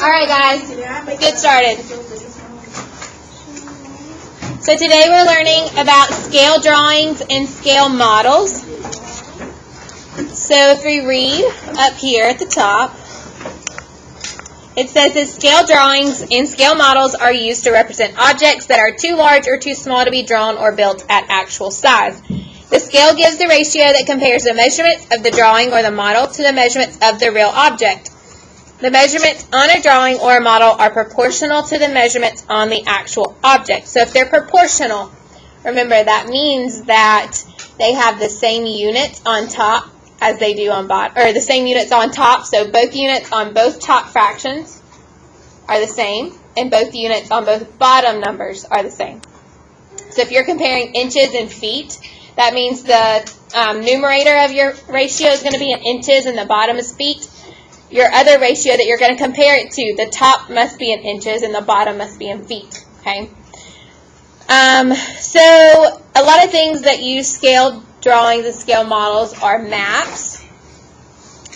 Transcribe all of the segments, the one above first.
Alright guys, let's get started. So today we're learning about scale drawings and scale models. So if we read up here at the top, it says that scale drawings and scale models are used to represent objects that are too large or too small to be drawn or built at actual size. The scale gives the ratio that compares the measurements of the drawing or the model to the measurements of the real object. The measurements on a drawing or a model are proportional to the measurements on the actual object. So if they're proportional, remember that means that they have the same units on top as they do on bottom, or the same units on top, so both units on both top fractions are the same, and both units on both bottom numbers are the same. So if you're comparing inches and feet, that means the numerator of your ratio is going to be in inches and the bottom is feet. Your other ratio that you're going to compare it to, the top must be in inches and the bottom must be in feet. Okay. So a lot of things that use scale drawings and scale models are maps.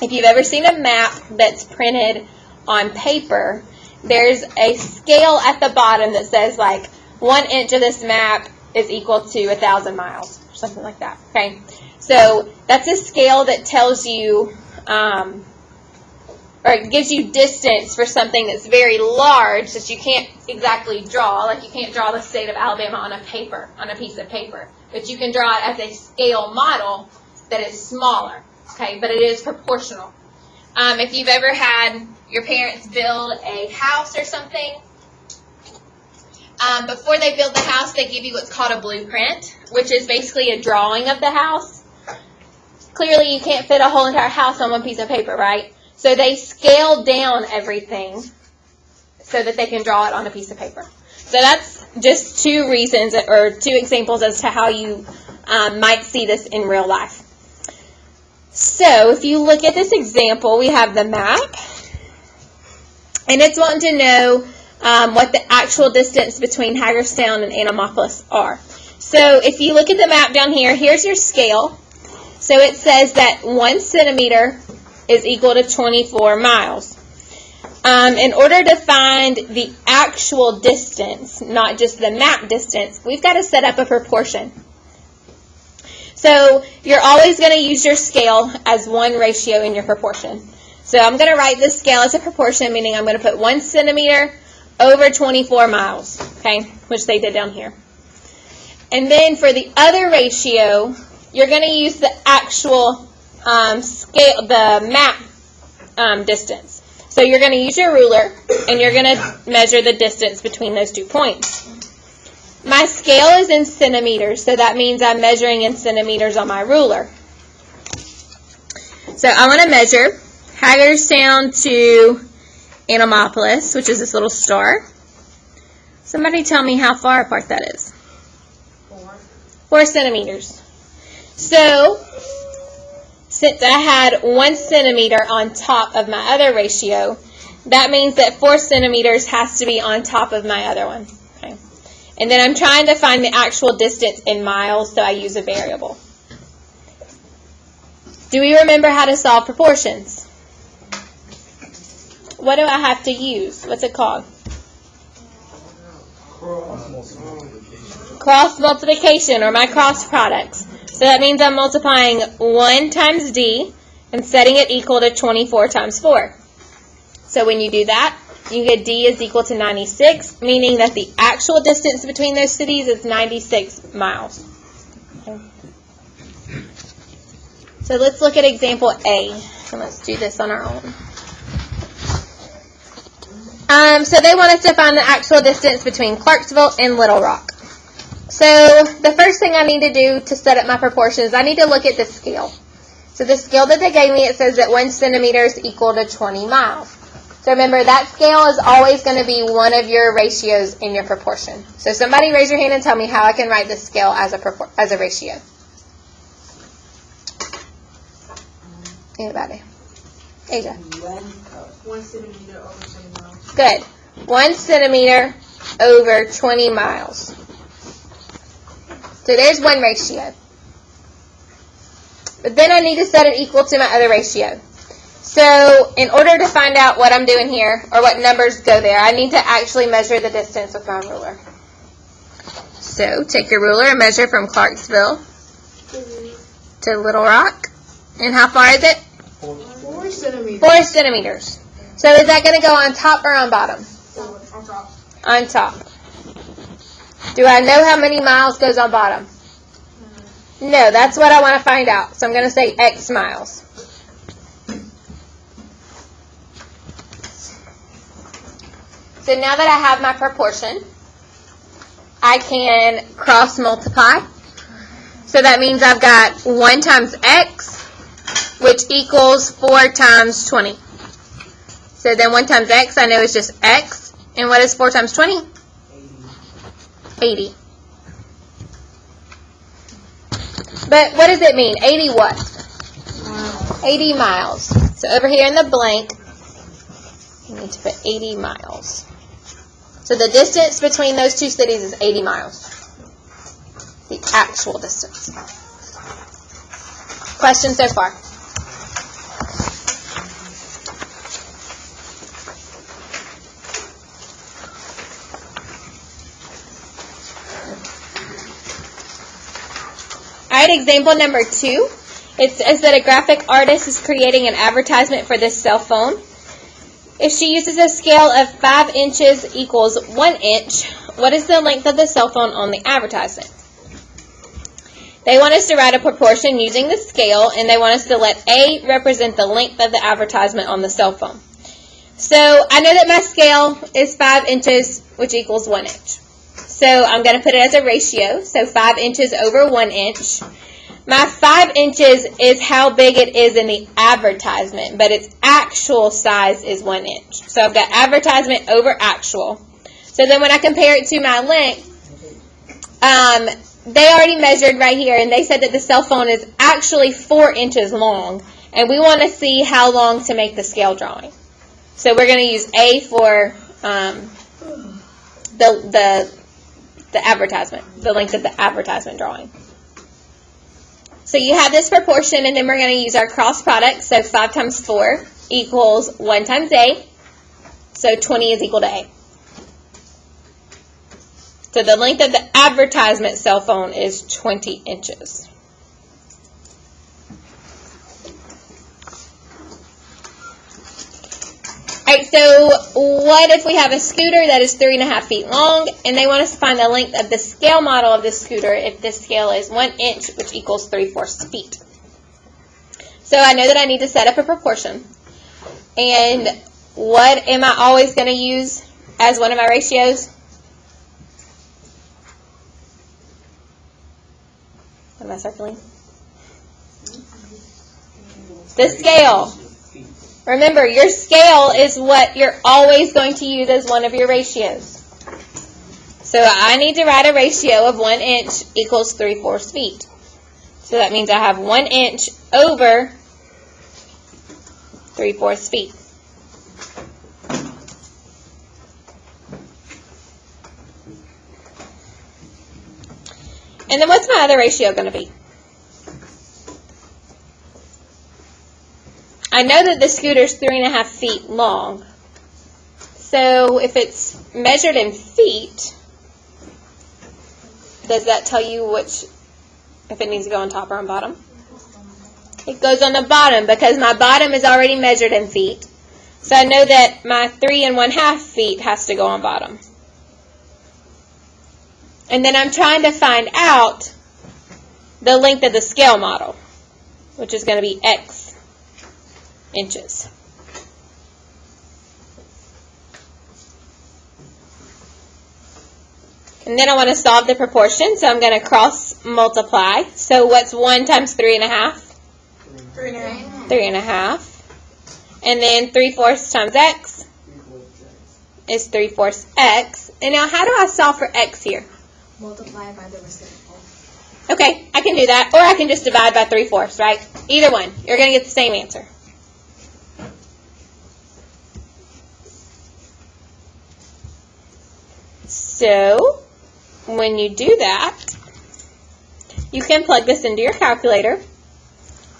If you've ever seen a map that's printed on paper, there's a scale at the bottom that says like 1 inch of this map is equal to 1,000 miles or something like that. Okay, so that's a scale that tells you or it gives you distance for something that's very large that you can't exactly draw. Like you can't draw the state of Alabama on a piece of paper. But you can draw it as a scale model that is smaller. Okay, but it is proportional. If you've ever had your parents build a house or something, before they build the house, they give you what's called a blueprint, which is basically a drawing of the house. Clearly, you can't fit a whole entire house on one piece of paper, right? So they scale down everything so that they can draw it on a piece of paper. So that's just two reasons or two examples as to how you might see this in real life. So if you look at this example, we have the map, and it's wanting to know what the actual distance between Hagerstown and Annapolis are. So if you look at the map down here, here's your scale. So it says that 1 centimeter is equal to 24 miles. In order to find the actual distance, not just the map distance, we've got to set up a proportion. So you're always going to use your scale as one ratio in your proportion. So I'm going to write this scale as a proportion, meaning I'm going to put 1 centimeter over 24 miles, okay, which they did down here. And then for the other ratio, you're going to use the actual scale, the map distance. So you're going to use your ruler, and you're going to measure the distance between those 2 points. My scale is in centimeters, so that means I'm measuring in centimeters on my ruler. So I want to measure Hagerstown to Annapolis, which is this little star. Somebody tell me how far apart that is. 4 centimeters. So since I had 1 centimeter on top of my other ratio, that means that 4 centimeters has to be on top of my other one. Okay. And then I'm trying to find the actual distance in miles, so I use a variable. Do we remember how to solve proportions? What do I have to use? What's it called? Cross multiplication, or my cross products. So that means I'm multiplying 1 times d and setting it equal to 24 times 4. So when you do that, you get d is equal to 96, meaning that the actual distance between those cities is 96 miles. Okay. So let's look at example A, and let's do this on our own. So they want us to find the actual distance between Clarksville and Little Rock. So the first thing I need to do to set up my proportions, I need to look at the scale. So the scale that they gave me, it says that 1 centimeter is equal to 20 miles. So remember, that scale is always going to be one of your ratios in your proportion. So somebody raise your hand and tell me how I can write this scale as a ratio. Anybody? Asia. 1 centimeter over 20 miles. Good. 1 centimeter over 20 miles. So there's one ratio. But then I need to set it equal to my other ratio. So in order to find out what I'm doing here, or what numbers go there, I need to actually measure the distance with my ruler. So take your ruler and measure from Clarksville to Little Rock. And how far is it? 4 centimeters. 4 centimeters. So is that going to go on top or on bottom? On top. On top. Do I know how many miles goes on bottom? No, that's what I want to find out. So I'm going to say X miles. So now that I have my proportion, I can cross multiply. So that means I've got 1 times X, which equals 4 times 20. So then 1 times X, I know is just X. And what is 4 times 20? 80. But what does it mean? 80 what? 80 miles. So over here in the blank, you need to put 80 miles. So the distance between those two cities is 80 miles. The actual distance. Questions so far? All right, example number 2. It says that a graphic artist is creating an advertisement for this cell phone. If she uses a scale of 5 inches equals 1 inch, what is the length of the cell phone on the advertisement? They want us to write a proportion using the scale, and they want us to let A represent the length of the advertisement on the cell phone. So I know that my scale is 5 inches, which equals 1 inch. So I'm going to put it as a ratio, so 5 inches over 1 inch. My 5 inches is how big it is in the advertisement, but its actual size is 1 inch. So I've got advertisement over actual. So then when I compare it to my length, they already measured right here, and they said that the cell phone is actually 4 inches long, and we want to see how long to make the scale drawing. So we're going to use A for the advertisement, the length of the advertisement drawing. So you have this proportion, and then we're going to use our cross product. So 5 times 4 equals 1 times A. So 20 is equal to A. So the length of the advertisement cell phone is 20 inches. Alright, so what if we have a scooter that is 3.5 feet long, and they want us to find the length of the scale model of the scooter if this scale is 1 inch, which equals 3/4 feet. So I know that I need to set up a proportion. And what am I always going to use as one of my ratios? What am I circling? The scale. Remember, your scale is what you're always going to use as one of your ratios. So I need to write a ratio of 1 inch equals 3/4 feet. So that means I have 1 inch over 3/4 feet. And then what's my other ratio going to be? I know that the scooter's 3.5 feet long. So if it's measured in feet, does that tell you which, if it needs to go on top or on bottom? It goes on the bottom because my bottom is already measured in feet. So I know that my 3.5 feet has to go on bottom. And then I'm trying to find out the length of the scale model, which is going to be X inches. And then I want to solve the proportion, so I'm going to cross multiply. So what's 1 times 3.5? 3.5. 3.5. And then 3/4 times X is 3/4 X. And now how do I solve for X here? Multiply by the reciprocal. Okay, I can do that. Or I can just divide by 3/4, right? Either one. You're going to get the same answer. So, when you do that, you can plug this into your calculator.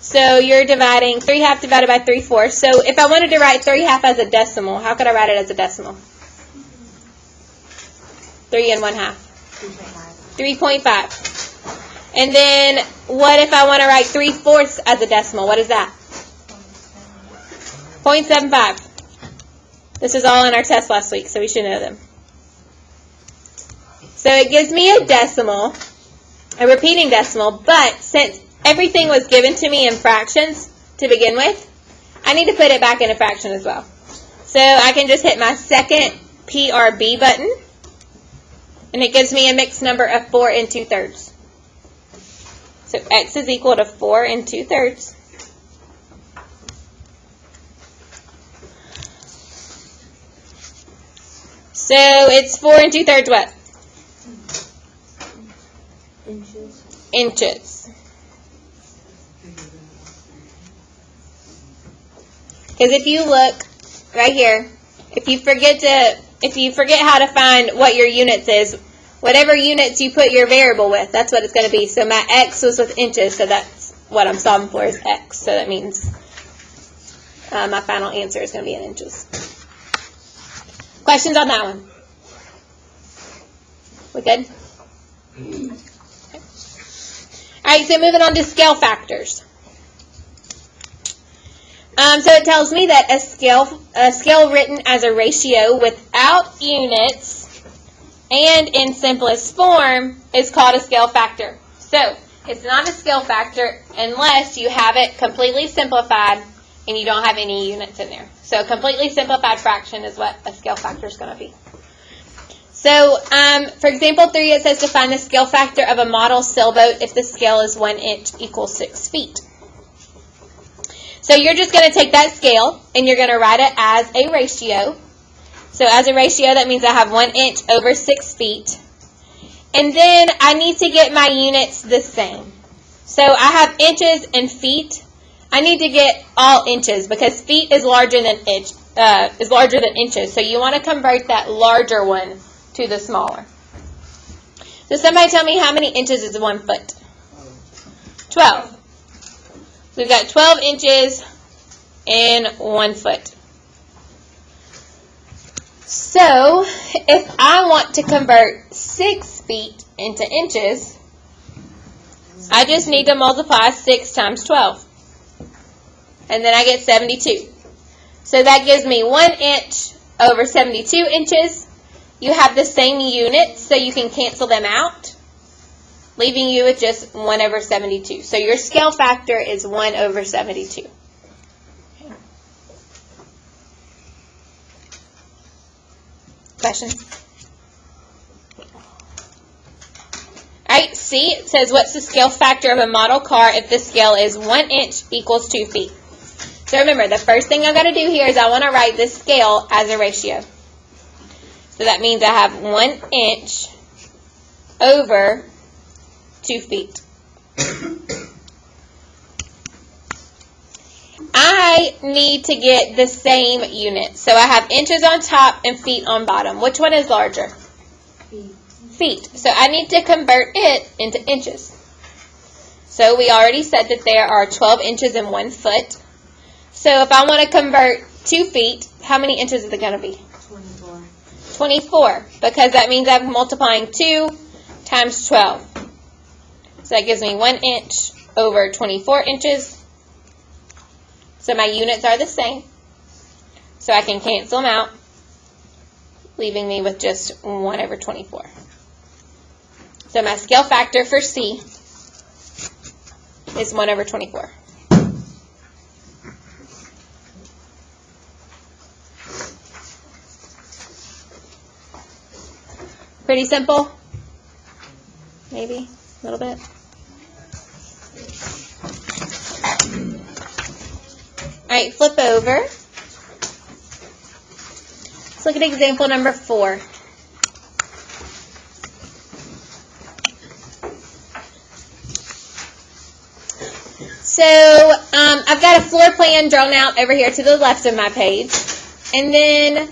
So you're dividing 3/2 divided by 3/4. So if I wanted to write 3/2 as a decimal, how could I write it as a decimal? 3 1/2. 3.5. And then what if I want to write 3/4 as a decimal? What is that? 0.75. This is all in our test last week, so we should know them. So it gives me a decimal, a repeating decimal, but since everything was given to me in fractions to begin with, I need to put it back in a fraction as well. So I can just hit my second PRB button, and it gives me a mixed number of 4 2/3. So x is equal to 4 2/3. So it's 4 2/3 what? Inches. Because if you look right here, if you forget how to find what your units is, whatever units you put your variable with, that's what it's going to be. So my x was with inches, so that's what I'm solving for is x. So that means my final answer is going to be in inches. Questions on that one? We good? Okay. All right, so moving on to scale factors. So it tells me that a scale written as a ratio without units and in simplest form is called a scale factor. So it's not a scale factor unless you have it completely simplified and you don't have any units in there. So a completely simplified fraction is what a scale factor is going to be. So for example 3, it says to find the scale factor of a model sailboat if the scale is 1 inch equals 6 feet. So you're just going to take that scale and you're going to write it as a ratio. So as a ratio, that means I have 1 inch over 6 feet. And then I need to get my units the same. So I have inches and feet. I need to get all inches because feet is larger than inches. So you want to convert that larger one to the smaller. So somebody tell me how many inches is 1 foot? 12. We've got 12 inches in 1 foot. So, if I want to convert 6 feet into inches, I just need to multiply 6 times 12. And then I get 72. So that gives me 1 inch over 72 inches. You have the same units, so you can cancel them out, leaving you with just 1 over 72. So your scale factor is 1 over 72. Okay. Questions? All right, C, it says, what's the scale factor of a model car if the scale is 1 inch equals 2 feet? So remember, the first thing I've got to do here is I want to write this scale as a ratio. So that means I have 1 inch over 2 feet. I need to get the same units. So I have inches on top and feet on bottom. Which one is larger? Feet. So I need to convert it into inches. So we already said that there are 12 inches in 1 foot. So if I want to convert 2 feet, how many inches is it going to be? 24. 24, because that means I'm multiplying 2 times 12. So that gives me 1 inch over 24 inches. So my units are the same. So I can cancel them out, leaving me with just 1 over 24. So my scale factor for C is 1 over 24. Pretty simple? Maybe a little bit. All right, flip over. Let's look at example number 4. So I've got a floor plan drawn out over here to the left of my page. And then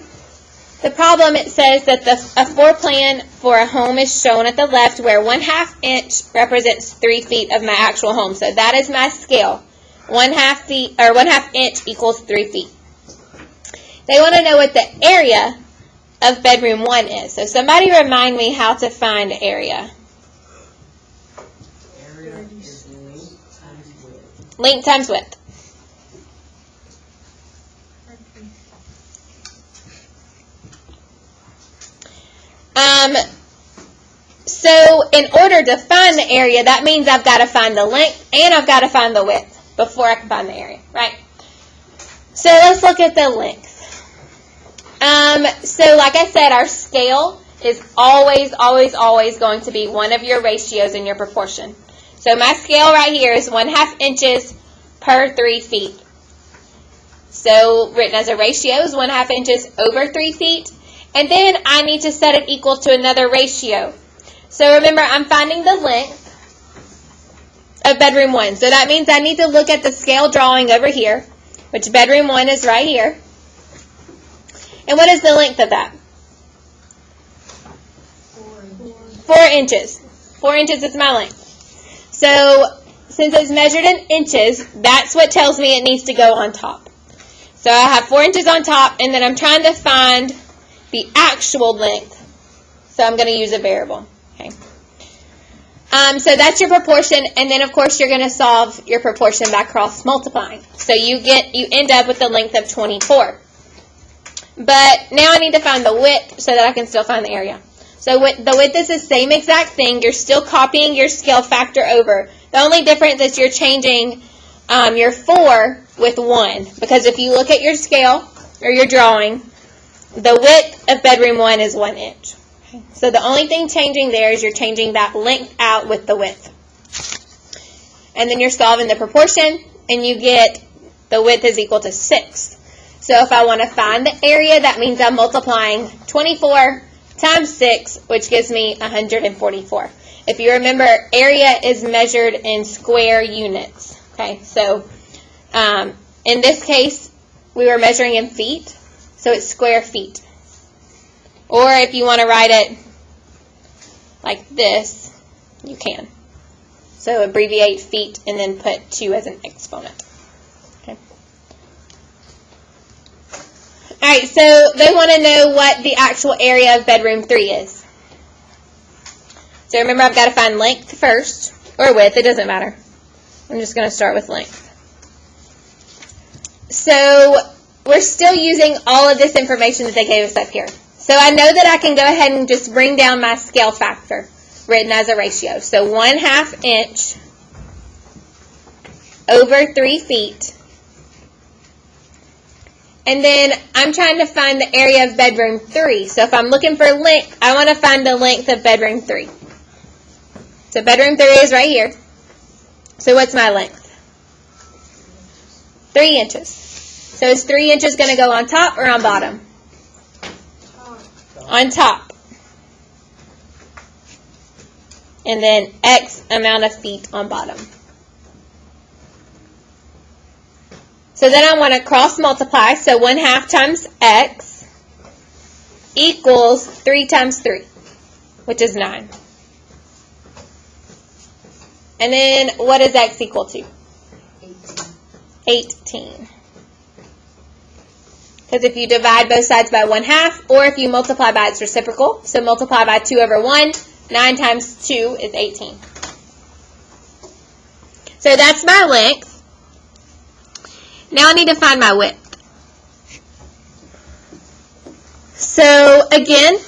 the problem, it says that a floor plan for a home is shown at the left where 1/2 inch represents 3 feet of my actual home. So that is my scale. 1/2 inch equals 3 feet. They want to know what the area of bedroom 1 is. So somebody remind me how to find area. Area is length times width. Length times width. So in order to find the area, that means I've got to find the length and I've got to find the width before I can find the area, right? So let's look at the length. So like I said, our scale is always going to be one of your ratios in your proportion. So my scale right here is 1/2 inches per 3 feet. So written as a ratio is 1/2 inches over 3 feet. And then I need to set it equal to another ratio. So remember, I'm finding the length of bedroom 1. So that means I need to look at the scale drawing over here, which bedroom 1 is right here. And what is the length of that? 4 inches. 4 inches is my length. So since it's measured in inches, that's what tells me it needs to go on top. So I have 4 inches on top, and then I'm trying to find the actual length. So I'm going to use a variable. Okay. So that's your proportion, and then of course you're going to solve your proportion by cross multiplying. So you end up with the length of 24. But now I need to find the width so that I can still find the area. So the width is the same exact thing. You're still copying your scale factor over. The only difference is you're changing your 4 with 1. Because if you look at your scale or your drawing, the width of bedroom 1 is 1 inch. Okay. So the only thing changing there is you're changing that length out with the width. And then you're solving the proportion, and you get the width is equal to 6. So if I want to find the area, that means I'm multiplying 24 times 6, which gives me 144. If you remember, area is measured in square units. Okay, so in this case, we were measuring in feet, so it's square feet. Or if you want to write it like this, you can. So abbreviate feet and then put 2 as an exponent. Okay. All right, so they want to know what the actual area of bedroom 3 is. So remember, I've got to find length first, or width, it doesn't matter. I'm just going to start with length. So we're still using all of this information that they gave us up here. So I know that I can go ahead and just bring down my scale factor, written as a ratio. So 1/2 inch over 3 feet. And then I'm trying to find the area of bedroom 3. So if I'm looking for length, I want to find the length of bedroom 3. So bedroom 3 is right here. So what's my length? 3 inches. So is 3 inches going to go on top or on bottom? On top. And then X amount of feet on bottom. So then I want to cross multiply. So 1/2 times X equals 3 times 3, which is 9. And then what is X equal to? 18. Because if you divide both sides by 1/2, or if you multiply by its reciprocal, so multiply by 2 over 1, 9 times 2 is 18. So that's my length. Now I need to find my width. So again,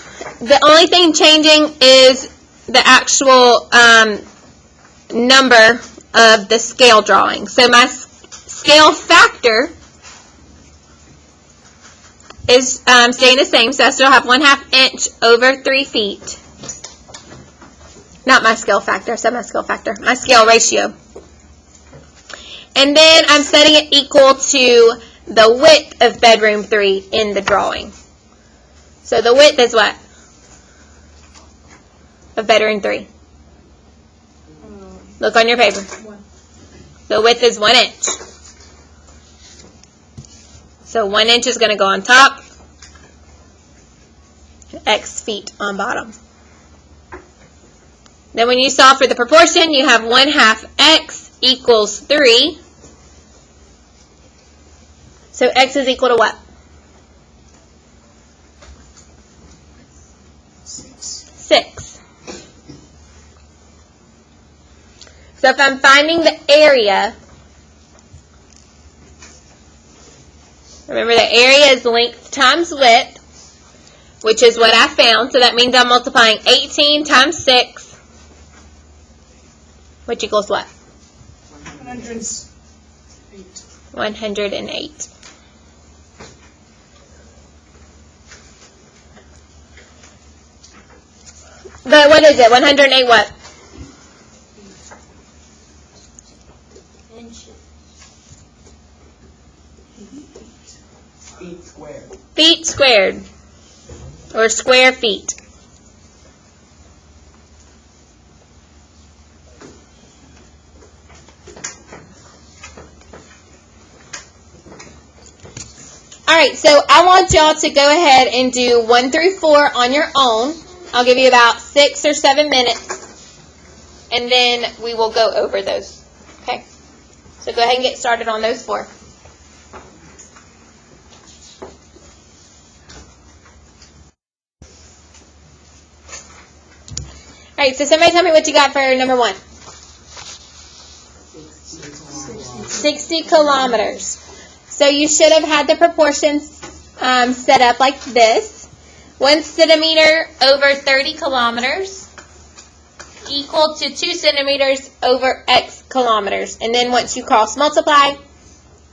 the only thing changing is the actual number of the scale drawing. So my scale factor is staying the same, so I still have 1/2 inch over 3 feet. Not my scale factor, I said my scale factor, my scale ratio. And then I'm setting it equal to the width of bedroom 3 in the drawing. So the width is what? Of bedroom 3. Look on your paper. 1. The width is 1 inch. So 1 inch is going to go on top, X feet on bottom. Then when you solve for the proportion, you have 1/2 X equals 3. So x is equal to what? 6. So if I'm finding the area, remember the area is length times width, which is what I found. So that means I'm multiplying 18 times 6, which equals what? 108. But what is it? 108 what? Inches. Feet squared. Feet squared. Or square feet. Alright, so I want y'all to go ahead and do 1 through 4 on your own. I'll give you about 6 or 7 minutes, and then we will go over those. Okay? So go ahead and get started on those 4. Alright, so somebody tell me what you got for number 1. 60 kilometers. So you should have had the proportions set up like this. 1 centimeter over 30 kilometers equal to 2 centimeters over x kilometers. And then once you cross multiply,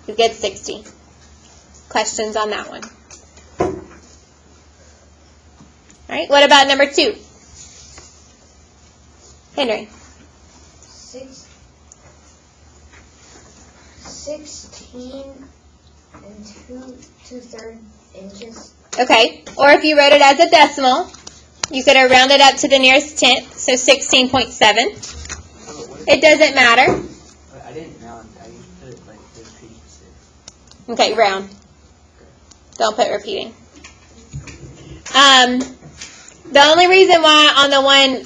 you get 60. Questions on that one? All right, what about number 2? Henry. 16 and 2/3 inches. Okay, or if you wrote it as a decimal, you could have rounded up to the nearest tenth, so 16.7. It doesn't matter. I didn't round. I used to put it like this piece. Okay, round. Don't put repeating. The only reason why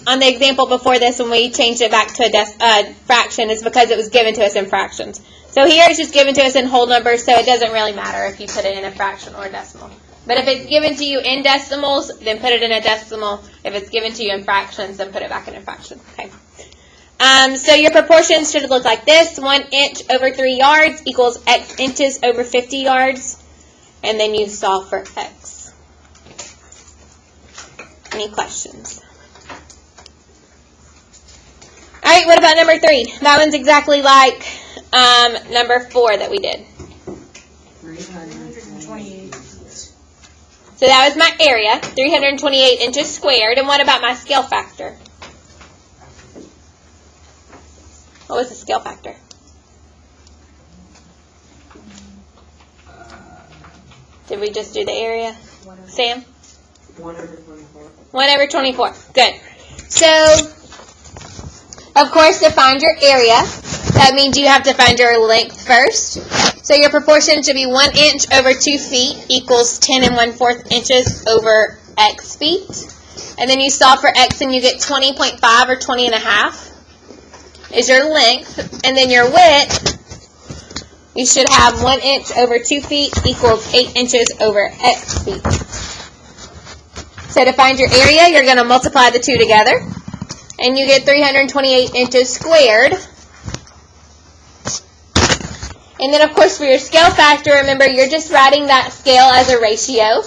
on the example before this, when we changed it back to a fraction, is because it was given to us in fractions. So here it's just given to us in whole numbers, so it doesn't really matter if you put it in a fraction or a decimal. But if it's given to you in decimals, then put it in a decimal. If it's given to you in fractions, then put it back in a fraction. Okay. So your proportions should look like this. 1 inch over 3 yards equals x inches over 50 yards. And then you solve for x. Any questions? All right, what about number 3? That one's exactly like number 4 that we did. 328. So that was my area, 328 inches squared. And what about my scale factor? What was the scale factor? Did we just do the area? Sam? 1/24. 1/24. Good. So, of course, to find your area, that means you have to find your length first. So your proportion should be 1 inch over 2 feet equals 10 1/4 inches over x feet. And then you solve for x and you get 20.5 or 20.5 is your length. And then your width, you should have 1 inch over 2 feet equals 8 inches over x feet. So to find your area, you're going to multiply the two together. And you get 328 inches squared. And then, of course, for your scale factor, remember, you're just writing that scale as a ratio.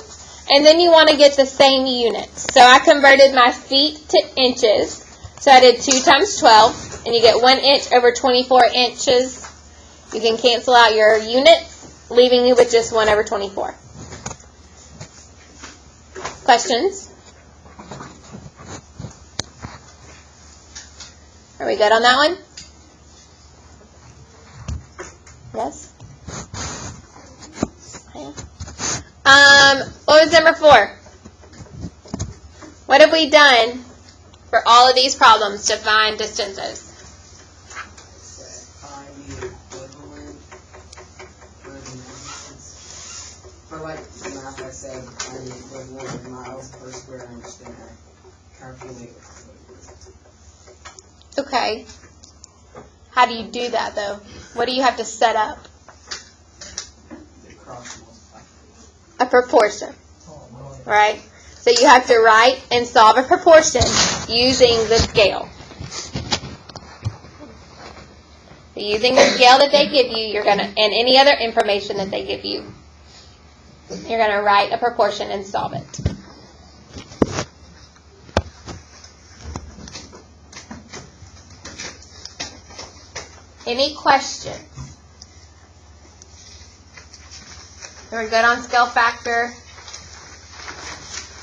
And then you want to get the same units. So I converted my feet to inches. So I did 2 times 12. And you get 1 inch over 24 inches. You can cancel out your units, leaving you with just 1/24. Questions? Are we good on that one? Yes? What was number 4? What have we done for all of these problems to find distances? Find the equivalent for the distances. For like the math I said, find the equivalent of miles per square inch, then I calculate. Okay. How do you do that, though? What do you have to set up? The cross a proportion, right? So you have to write and solve a proportion using the scale. So using the scale that they give you, you're gonna, and any other information that they give you, you're gonna write a proportion and solve it. Any questions? We're good on scale factor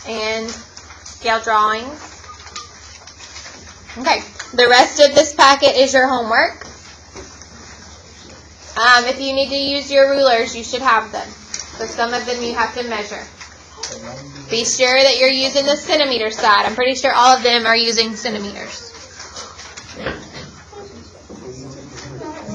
and scale drawings. Okay, the rest of this packet is your homework. If you need to use your rulers, you should have them. So some of them you have to measure. Be sure that you're using the centimeter side. I'm pretty sure all of them are using centimeters.